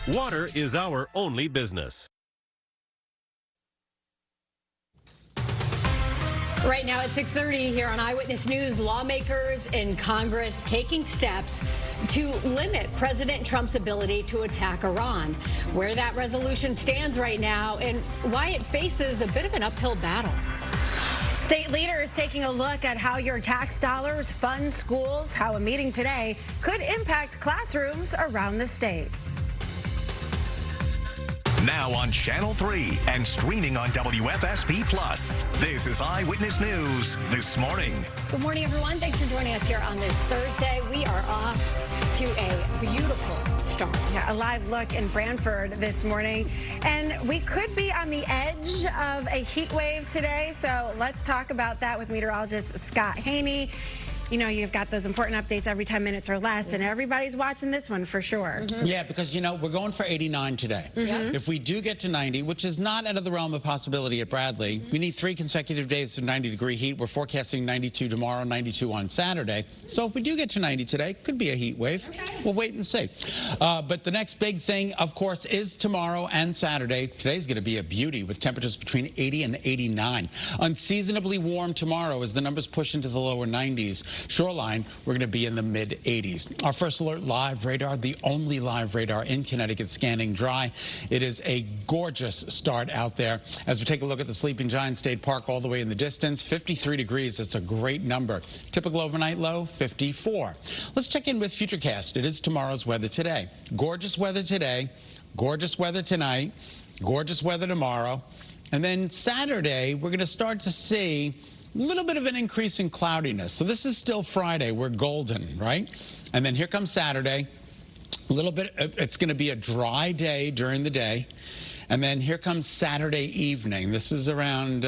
Water is our only business. Right now at 6:30 here on Eyewitness News, lawmakers in Congress taking steps to limit President Trump's ability to attack Iran. Where that resolution stands right now and why it faces a bit of an uphill battle. State leaders taking a look at how your tax dollars fund schools, how a meeting today could impact classrooms around the state. Now on Channel 3 and streaming on WFSB+. This is Eyewitness News This Morning. Good morning, everyone. Thanks for joining us here on this Thursday. We are off to a beautiful start. Yeah, a live look in Brantford this morning. And we could be on the edge of a heat wave today. So let's talk about that with meteorologist Scot Haney. You know, you've got those important updates every 10 minutes or less, and everybody's watching this one for sure. Yeah, because, you know, we're going for 89 today. If we do get to 90, which is not out of the realm of possibility at Bradley, we need 3 consecutive days of 90-degree heat. We're forecasting 92 tomorrow, 92 on Saturday. So if we do get to 90 today, could be a heat wave. We'll wait and see. But the next big thing, of course, is tomorrow and Saturday. Today's going to be a beauty with temperatures between 80 and 89. Unseasonably warm tomorrow as the numbers push into the lower 90s. Shoreline, we're going to be in the mid-80s. Our first alert live radar, the only live radar in Connecticut, scanning dry. It is a gorgeous start out there. As we take a look at the Sleeping Giant State Park all the way in the distance, 53 degrees. That's a great number. Typical overnight low, 54. Let's check in with Futurecast. It is tomorrow's weather today. Gorgeous weather today, gorgeous weather tonight, gorgeous weather tomorrow. And then Saturday, we're going to start to see a little bit of an increase in cloudiness. So this is still Friday. We're golden, right? And then here comes Saturday. A little bit, it's going to be a dry day during the day. And then here comes Saturday evening. This is around,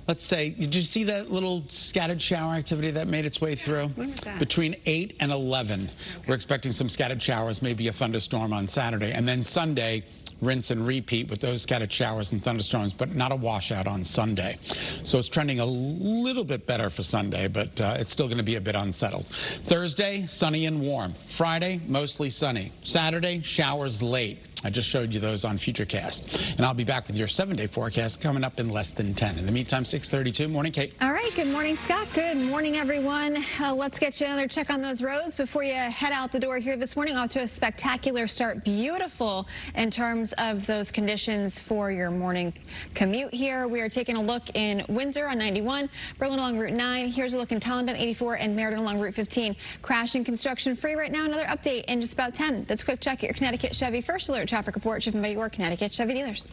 let's say, did you see that little scattered shower activity that made its way through? When was that? Between 8 and 11. Okay. We're expecting some scattered showers, maybe a thunderstorm on Saturday. And then Sunday, rinse and repeat with those scattered showers and thunderstorms, but not a washout on Sunday. So it's trending a little bit better for Sunday, but it's still going to be a bit unsettled. Thursday, sunny and warm. Friday, mostly sunny. Saturday, showers late. I just showed you those on Futurecast. And I'll be back with your 7-day forecast coming up in less than 10. In the meantime, 6:32. Morning, Kate. All right. Good morning, Scott. Good morning, everyone. Let's get you another check on those roads before you head out the door here this morning. Off to a spectacular start. Beautiful in terms of those conditions for your morning commute here. We are taking a look in Windsor on 91, Berlin along Route 9. Here's a look in Townsend 84 and Meriden along Route 15. Crashing construction free right now. Another update in just about 10. That's a quick check at your Connecticut Chevy First Alert traffic report driven by your Connecticut Chevy dealers.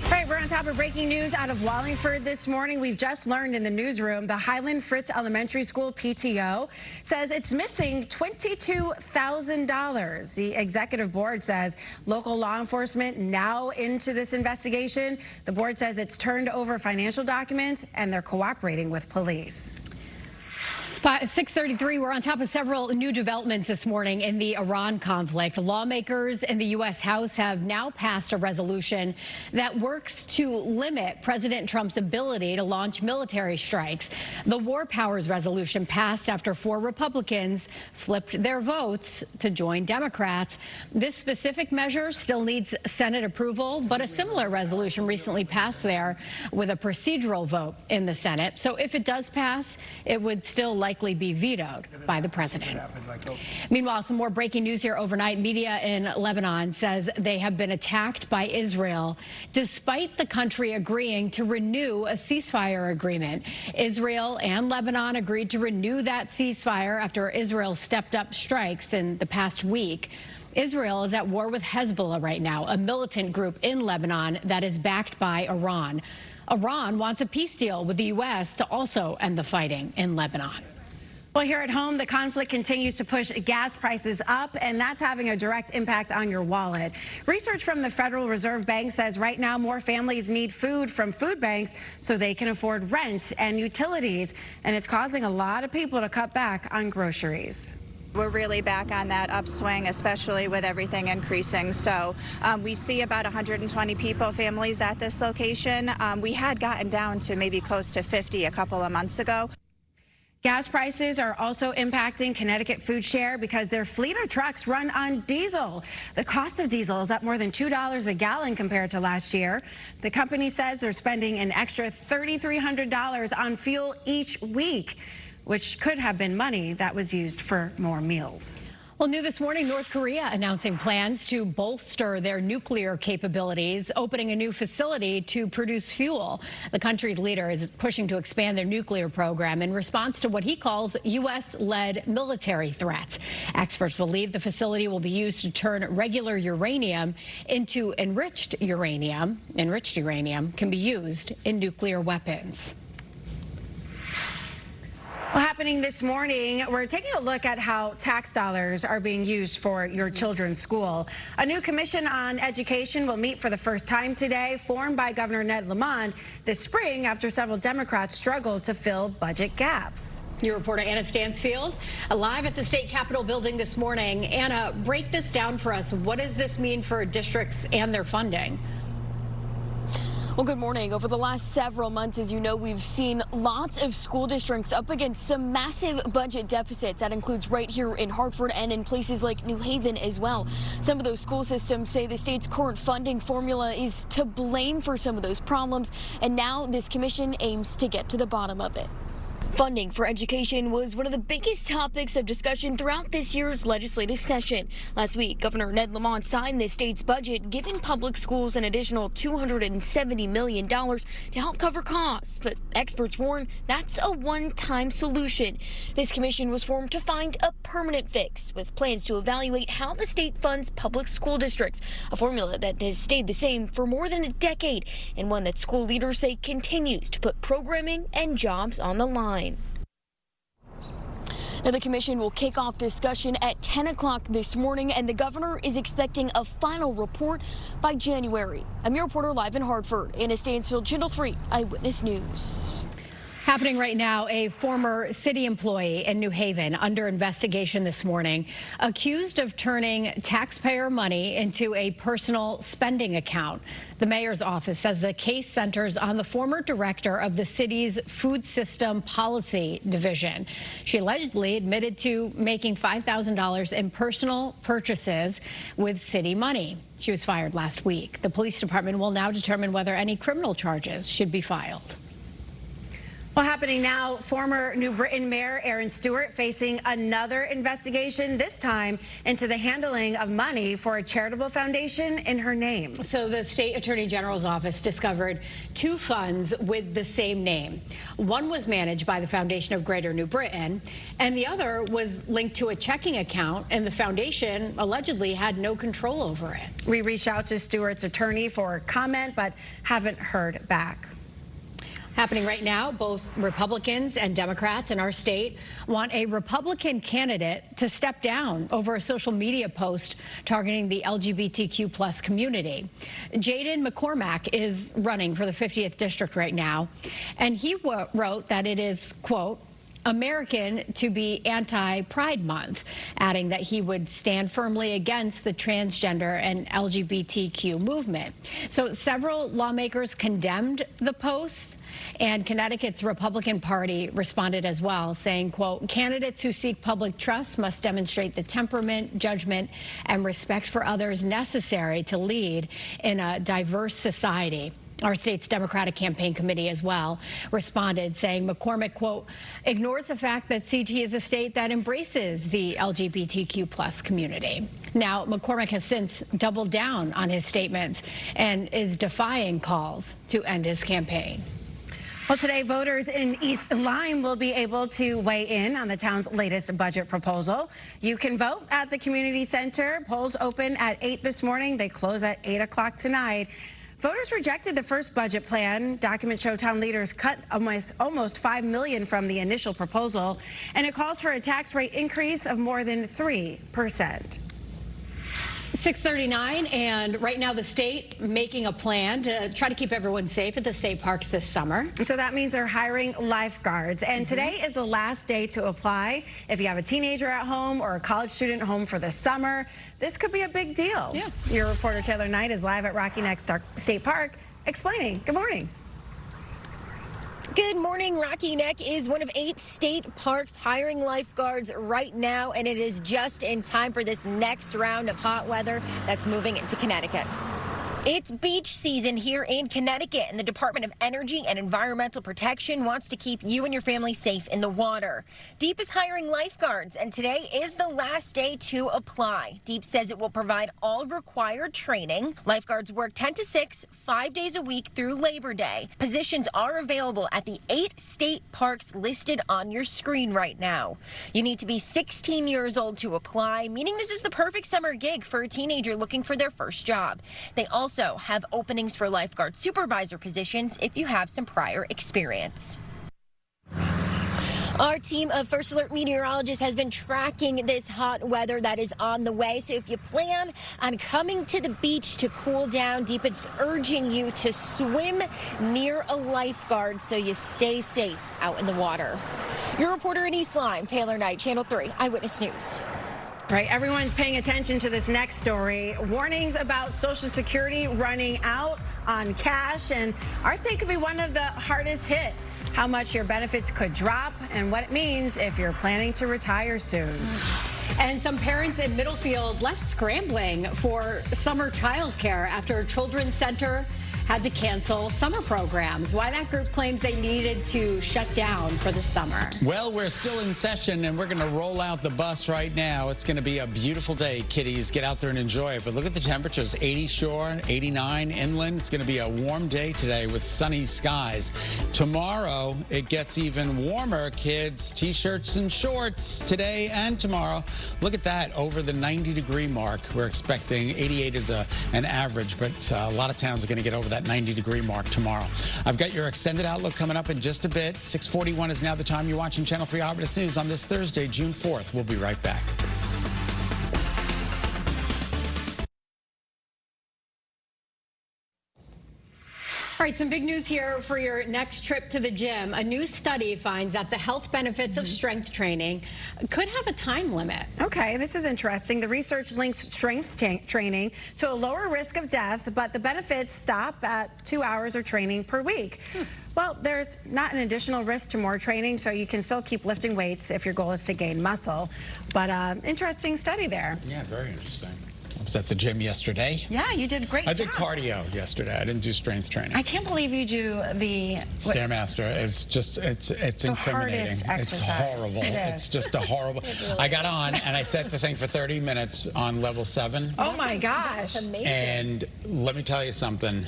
All right, we're on top of breaking news out of Wallingford this morning. We've just learned in the newsroom the Highland Fritz Elementary School PTO says it's missing $22,000. The executive board says local law enforcement now into this investigation. The board says it's turned over financial documents and they're cooperating with police. 6:33, we're on top of several new developments this morning in the Iran conflict. Lawmakers in the U.S. House have now passed a resolution that works to limit President Trump's ability to launch military strikes. The War Powers resolution passed after 4 Republicans flipped their votes to join Democrats. This specific measure still needs Senate approval, but a similar resolution recently passed there with a procedural vote in the Senate. So if it does pass, it would still likely be vetoed by the president. Meanwhile, some more breaking news here overnight. Media in Lebanon says they have been attacked by Israel despite the country agreeing to renew a ceasefire agreement. Israel and Lebanon agreed to renew that ceasefire after Israel stepped up strikes in the past week. Israel is at war with Hezbollah right now, a militant group in Lebanon that is backed by Iran. Iran wants a peace deal with the U.S. to also end the fighting in Lebanon. Well, here at home, the conflict continues to push gas prices up, and that's having a direct impact on your wallet. Research from the Federal Reserve Bank says right now more families need food from food banks so they can afford rent and utilities, and it's causing a lot of people to cut back on groceries. We're really back on that upswing, especially with everything increasing. So we see about 120 families at this location. We had gotten down to maybe close to 50 a couple of months ago. Gas prices are also impacting Connecticut Food Share because their fleet of trucks run on diesel. The cost of diesel is up more than $2 a gallon compared to last year. The company says they're spending an extra $3,300 on fuel each week, which could have been money that was used for more meals. Well, new this morning, North Korea announcing plans to bolster their nuclear capabilities, opening a new facility to produce fuel. The country's leader is pushing to expand their nuclear program in response to what he calls U.S.-led military threats. Experts believe the facility will be used to turn regular uranium into enriched uranium. Enriched uranium can be used in nuclear weapons. Well, happening this morning, we're taking a look at how tax dollars are being used for your children's school. A new commission on education will meet for the first time today, formed by Governor Ned Lamont this spring after several Democrats struggled to fill budget gaps. Your reporter Anna Stansfield live at the state capitol building this morning. Anna, break this down for us. What does this mean for districts and their funding? Well, good morning. Over the last several months, as you know, we've seen lots of school districts up against some massive budget deficits. That includes right here in Hartford and in places like New Haven as well. Some of those school systems say the state's current funding formula is to blame for some of those problems, and now this commission aims to get to the bottom of it. Funding for education was one of the biggest topics of discussion throughout this year's legislative session. Last week, Governor Ned Lamont signed the state's budget, giving public schools an additional $270 million to help cover costs. But experts warn that's a one-time solution. This commission was formed to find a permanent fix, with plans to evaluate how the state funds public school districts, a formula that has stayed the same for more than a decade, and one that school leaders say continues to put programming and jobs on the line. Now, the commission will kick off discussion at 10 o'clock this morning, and the governor is expecting a final report by January. I'm your reporter live in Hartford. Anna Stansfield, Channel 3 Eyewitness News. Happening right now, a former city employee in New Haven under investigation this morning, accused of turning taxpayer money into a personal spending account. The mayor's office says the case centers on the former director of the city's food system policy division. She allegedly admitted to making $5,000 in personal purchases with city money. She was fired last week. The police department will now determine whether any criminal charges should be filed. Well, happening now, former New Britain Mayor Aaron Stewart facing another investigation, this time into the handling of money for a charitable foundation in her name. So the state attorney general's office discovered two funds with the same name. One was managed by the Foundation of Greater New Britain, and the other was linked to a checking account, and the foundation allegedly had no control over it. We reached out to Stewart's attorney for comment, but haven't heard back. Happening right now, both Republicans and Democrats in our state want a Republican candidate to step down over a social media post targeting the LGBTQ+ community. Jaden McCormack is running for the 50th district right now, and he wrote that it is, quote, American to be anti-Pride Month, adding that he would stand firmly against the transgender and LGBTQ movement. So several lawmakers condemned the post, and Connecticut's Republican Party responded as well, saying, quote, candidates who seek public trust must demonstrate the temperament, judgment, and respect for others necessary to lead in a diverse society. Our state's Democratic Campaign Committee as well responded, saying McCormick, quote, ignores the fact that CT is a state that embraces the LGBTQ+ community. Now, McCormick has since doubled down on his statements and is defying calls to end his campaign. Well, today, voters in East Lyme will be able to weigh in on the town's latest budget proposal. You can vote at the community center. Polls open at 8 this morning. They close at 8 o'clock tonight. Voters rejected the first budget plan. Documents show town leaders cut almost $5 million from the initial proposal, and it calls for a tax rate increase of more than 3%. 6:39, and right now the state making a plan to try to keep everyone safe at the state parks this summer. So that means they're hiring lifeguards, and today is the last day to apply. If you have a teenager at home or a college student home for the summer, this could be a big deal. Yeah. Your reporter Taylor Knight is live at Rocky Neck State Park explaining. Good morning. Good morning. Rocky Neck is one of 8 state parks hiring lifeguards right now, and it is just in time for this next round of hot weather that's moving into Connecticut. It's beach season here in Connecticut, and the Department of Energy and Environmental Protection wants to keep you and your family safe in the water. Deep is hiring lifeguards, and today is the last day to apply. Deep says it will provide all required training. Lifeguards work 10 to 6, 5 days a week through Labor Day. Positions are available at the 8 state parks listed on your screen right now. You need to be 16 years old to apply, meaning this is the perfect summer gig for a teenager looking for their first job. They also have openings for lifeguard supervisor positions if you have some prior experience. Our team of First Alert meteorologists has been tracking this hot weather that is on the way. So if you plan on coming to the beach to cool down, Deep is urging you to swim near a lifeguard so you stay safe out in the water. Your reporter in East Lyme, Taylor Knight, Channel 3 Eyewitness News. Right, everyone's paying attention to this next story. Warnings about Social Security running out on cash, and our state could be one of the hardest hit. How much your benefits could drop and what it means if you're planning to retire soon. And some parents in Middlefield left scrambling for summer childcare after Children's Center had to cancel summer programs. Why that group claims they needed to shut down for the summer. Well, we're still in session, and we're going to roll out the bus right now. It's going to be a beautiful day, kiddies. Get out there and enjoy it. But look at the temperatures, 80 shore, 89 inland. It's going to be a warm day today with sunny skies. Tomorrow, it gets even warmer, kids. T-shirts and shorts today and tomorrow. Look at that, over the 90-degree mark. We're expecting 88 is an average, but a lot of towns are going to get over that 90-degree mark tomorrow. I've got your extended outlook coming up in just a bit. 6:41 is now the time you're watching Channel 3 Eyewitness News on this Thursday, June 4th. We'll be right back. All right, some big news here for your next trip to the gym. A new study finds that the health benefits of strength training could have a time limit. Okay, this is interesting. The research links strength training to a lower risk of death, but the benefits stop at 2 hours of training per week. Well, there's not an additional risk to more training, so you can still keep lifting weights if your goal is to gain muscle. But interesting study there. Yeah, very interesting. I was at the gym yesterday. Yeah, you did a great job. I did cardio yesterday. I didn't do strength training. I can't believe you do the Stairmaster. It's just, it's incriminating. Hardest exercise. It's horrible. It's just a horrible. Really I got on and I set the thing for 30 minutes on level 7. Oh my gosh. That's amazing. And let me tell you something.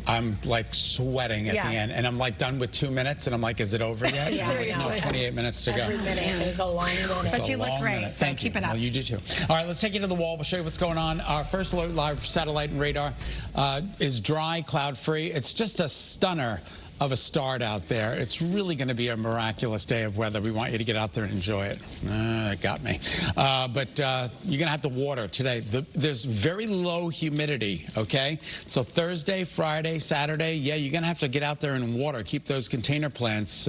I'm like sweating at the end, and I'm like done with 2 minutes, and I'm like, is it over yet? Seriously. No, 28 minutes to go. Every minute is a long minute. But you look great, so keep it up. Well, you do too. All right, let's take you to the wall. We'll show you what's going on. Our First Alert Live satellite and radar is dry, cloud-free. It's just a stunner of a start out there. It's really going to be a miraculous day of weather. We want you to get out there and enjoy it. It got me. But you're going to have to water today. There's very low humidity, okay? So Thursday, Friday, Saturday, yeah, you're going to have to get out there and water. Keep those container plants,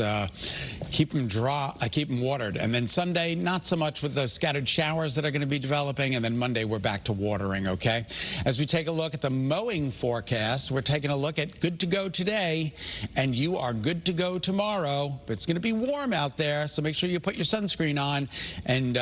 keep them dry, keep them watered. And then Sunday, not so much with those scattered showers that are going to be developing. And then Monday, we're back to watering, okay? As we take a look at the mowing forecast, we're taking a look at good to go today. And you are good to go tomorrow. But it's going to be warm out there, so make sure you put your sunscreen on and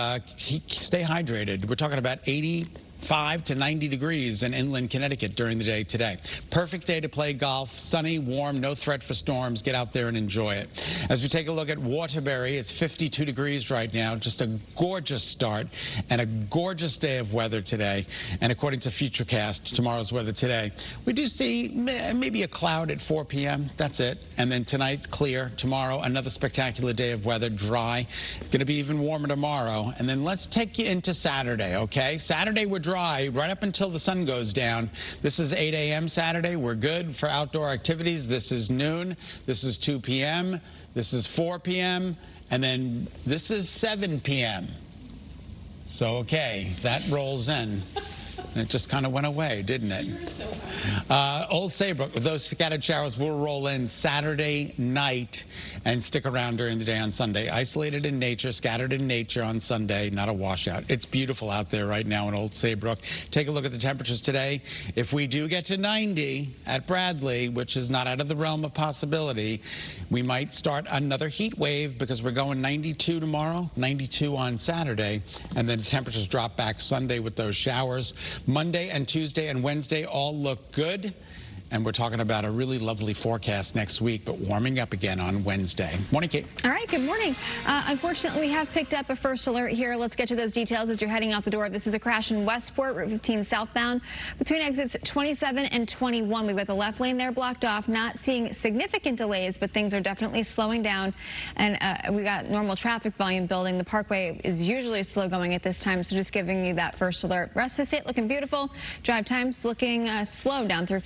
stay hydrated. We're talking about 85 to 90 degrees in inland Connecticut during the day today. Perfect day to play golf. Sunny, warm, no threat for storms. Get out there and enjoy it. As we take a look at Waterbury, it's 52 degrees right now. Just a gorgeous start and a gorgeous day of weather today. And according to Futurecast, tomorrow's weather today, we do see maybe a cloud at 4 p.m. That's it. And then tonight's clear. Tomorrow, another spectacular day of weather, dry. Going to be even warmer tomorrow. And then let's take you into Saturday, okay? Saturday, we're dry right up until the sun goes down. This is 8 a.m. Saturday. We're good for outdoor activities. This is noon. This is 2 p.m. This is 4 p.m. And then this is 7 p.m. So, okay, that rolls in. And it just kind of went away, didn't it? Old Saybrook, those scattered showers will roll in Saturday night and stick around during the day on Sunday. Isolated in nature, scattered in nature on Sunday, not a washout. It's beautiful out there right now in Old Saybrook. Take a look at the temperatures today. If we do get to 90 at Bradley, which is not out of the realm of possibility, we might start another heat wave because we're going 92 tomorrow, 92 on Saturday, and then the temperatures drop back Sunday with those showers. Monday and Tuesday and Wednesday all look good. And we're talking about a really lovely forecast next week, but warming up again on Wednesday. Morning, Kate. All right, good morning. Unfortunately, we have picked up a first alert here. Let's get to those details as you're heading out the door. This is a crash in Westport, Route 15 southbound, between exits 27 and 21. We've got the left lane there blocked off, not seeing significant delays, but things are definitely slowing down. And we got normal traffic volume building. The parkway is usually slow going at this time, so just giving you that first alert. Rest of the state looking beautiful. Drive times looking slow down through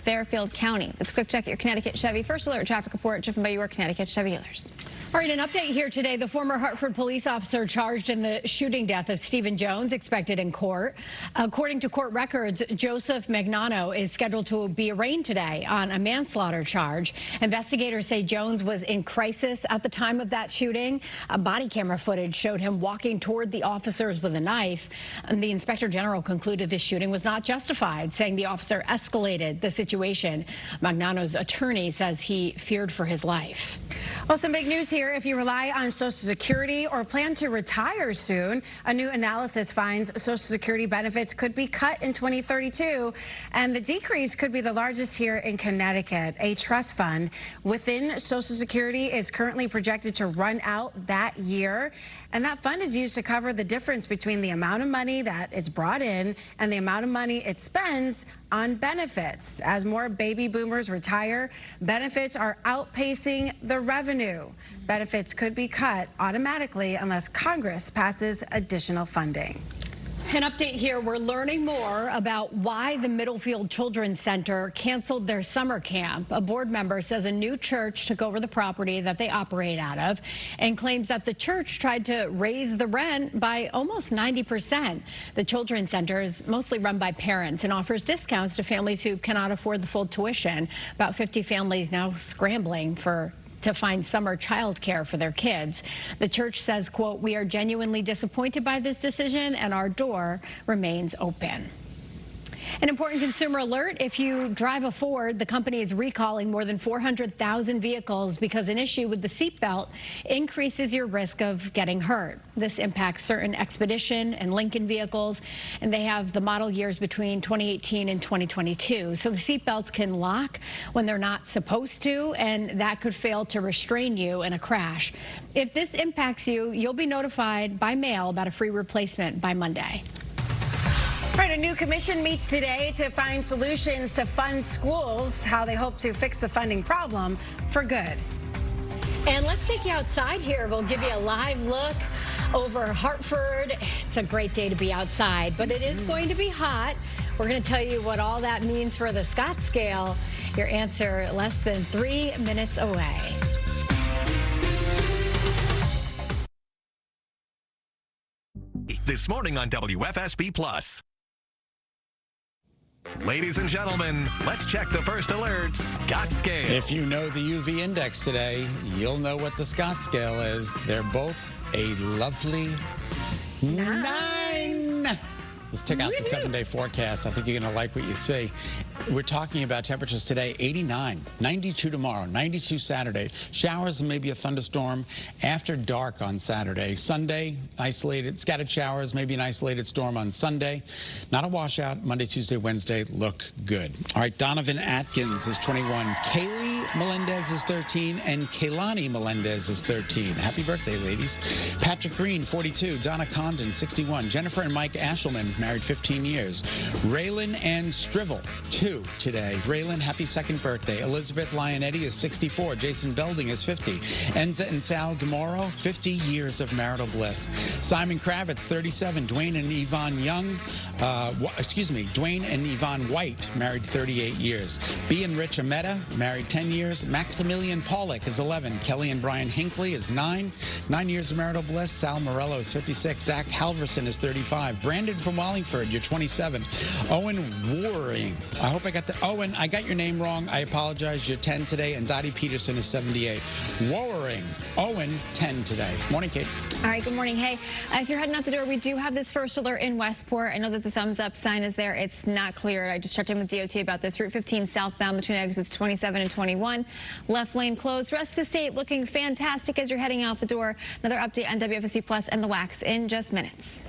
Fairfield County. Let's quick check your Connecticut Chevy first alert traffic report driven by your Connecticut Chevy dealers. All right, an update here today. The former Hartford police officer charged in the shooting death of Stephen Jones expected in court. According to court records, Joseph Magnano is scheduled to be arraigned today on a manslaughter charge. Investigators say Jones was in crisis at the time of that shooting. Body camera footage showed him walking toward the officers with a knife. And the inspector general concluded this shooting was not justified, saying the officer escalated the situation. Magnano's attorney says he feared for his life. Well, some big news here. If you rely on Social Security or plan to retire soon, a new analysis finds Social Security benefits could be cut in 2032, and the decrease could be the largest here in Connecticut. A trust fund within Social Security is currently projected to run out that year, and that fund is used to cover the difference between the amount of money that is brought in and the amount of money it spends on benefits. As more baby boomers retire, benefits are outpacing the revenue. Benefits could be cut automatically unless Congress passes additional funding. An update here. We're learning more about why the Middlefield Children's Center canceled their summer camp. A board member says a new church took over the property that they operate out of and claims that the church tried to raise the rent by almost 90%. The Children's Center is mostly run by parents and offers discounts to families who cannot afford the full tuition. About 50 families now scrambling to find summer childcare for their kids. The church says, quote, "We are genuinely disappointed by this decision and our door remains open." An important consumer alert. If you drive a Ford, the company is recalling more than 400,000 vehicles because an issue with the seatbelt increases your risk of getting hurt. This impacts certain Expedition and Lincoln vehicles, and they have the model years between 2018 and 2022. So the seatbelts can lock when they're not supposed to, and that could fail to restrain you in a crash. If this impacts you, you'll be notified by mail about a free replacement by Monday. Right, a new commission meets today to find solutions to fund schools, how they hope to fix the funding problem for good. And let's take you outside here. We'll give you a live look over Hartford. It's a great day to be outside, but it is going to be hot. We're going to tell you what all that means for the Scot scale. Your answer less than 3 minutes away. This morning on WFSB Plus. Ladies and gentlemen, let's check the first alert, Scot scale. If you know the UV index today, you'll know what the Scot scale is. They're both a lovely 9. Let's check out the 7-day forecast. I think you're going to like what you see. We're talking about temperatures today, 89, 92 tomorrow, 92 Saturday. Showers and maybe a thunderstorm after dark on Saturday. Sunday, isolated, scattered showers, maybe an isolated storm on Sunday. Not a washout. Monday, Tuesday, Wednesday look good. All right, Donovan Atkins is 21. Kaylee Melendez is 13. And Kaylani Melendez is 13. Happy birthday, ladies. Patrick Green, 42. Donna Condon, 61. Jennifer and Mike Ashelman, married 15 years. Raylan and Strivel, 2 today. Raylan, happy second birthday. Elizabeth Lionetti is 64. Jason Belding is 50. Enza and Sal DeMoro, 50 years of marital bliss. Simon Kravitz, 37. Dwayne and Yvonne Dwayne and Yvonne White, married 38 years. B and Rich Ameta, married 10 years. Maximilian Pollock is 11. Kelly and Brian Hinckley is 9 years of marital bliss. Sal Morello is 56. Zach Halverson is 35. Brandon from Wall Wallingford, you're 27. Owen Waring, I hope I got the, Owen, I got your name wrong. I apologize. You're 10 today. And Dottie Peterson is 78. Waring, Owen, 10 today. Morning, Kate. All right, good morning. Hey, if you're heading out the door, we do have this first alert in Westport. I know that the thumbs up sign is there. It's not cleared. I just checked in with DOT about this. Route 15 southbound between exits 27 and 21. Left lane closed. Rest of the state looking fantastic as you're heading out the door. Another update on WFSB Plus and the Wax in just minutes.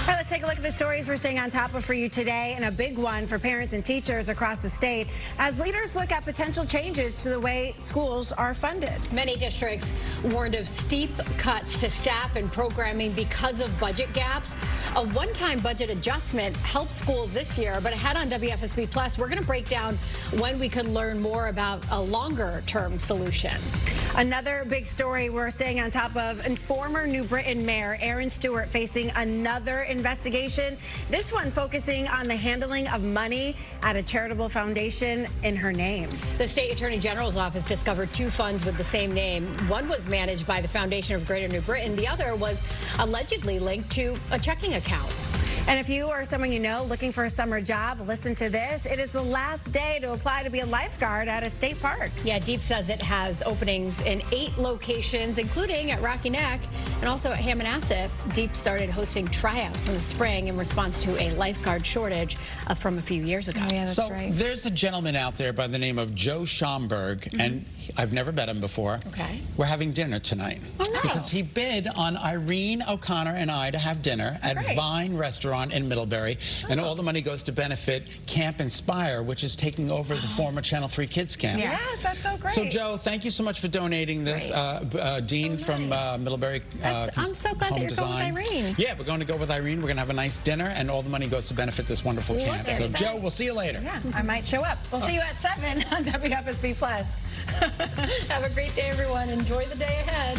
All right, let's take a look at the stories we're staying on top of for you today, and a big one for parents and teachers across the state as leaders look at potential changes to the way schools are funded. Many districts warned of steep cuts to staff and programming because of budget gaps. A one-time budget adjustment helped schools this year, but ahead on WFSB Plus, we're going to break down when we could learn more about a longer-term solution. Another big story we're staying on top of, and former New Britain Mayor Aaron Stewart facing another investigation, this one focusing on the handling of money at a charitable foundation in her name. The State Attorney General's office discovered 2 funds with the same name. One was managed by the Foundation of Greater New Britain. The other was allegedly linked to a checking account. And if you or someone you know looking for a summer job, listen to this. It is the last day to apply to be a lifeguard at a state park. Yeah, Deep says it has openings in 8 locations, including at Rocky Neck and also at Hammonasset. Deep started hosting tryouts in the spring in response to a lifeguard shortage from a few years ago. Oh, yeah, that's so right. There's a gentleman out there by the name of Joe Schomburg, and I've never met him before. Okay. We're having dinner tonight. Oh, nice. Because he bid on Irene O'Connor and I to have dinner at Vine Restaurant in Middlebury, and all the money goes to benefit Camp Inspire, which is taking over the former Channel 3 Kids Camp. Yes, that's so great. So, Joe, thank you so much for donating this. Dean from Middlebury I'm so glad that you're going with Irene. Yeah, we're going to go with Irene. We're going to have a nice dinner, and all the money goes to benefit this wonderful camp. So, Joe, we'll see you later. Yeah, I might show up. We'll see you at 7 on WFSB Plus. Have a great day, everyone. Enjoy the day ahead.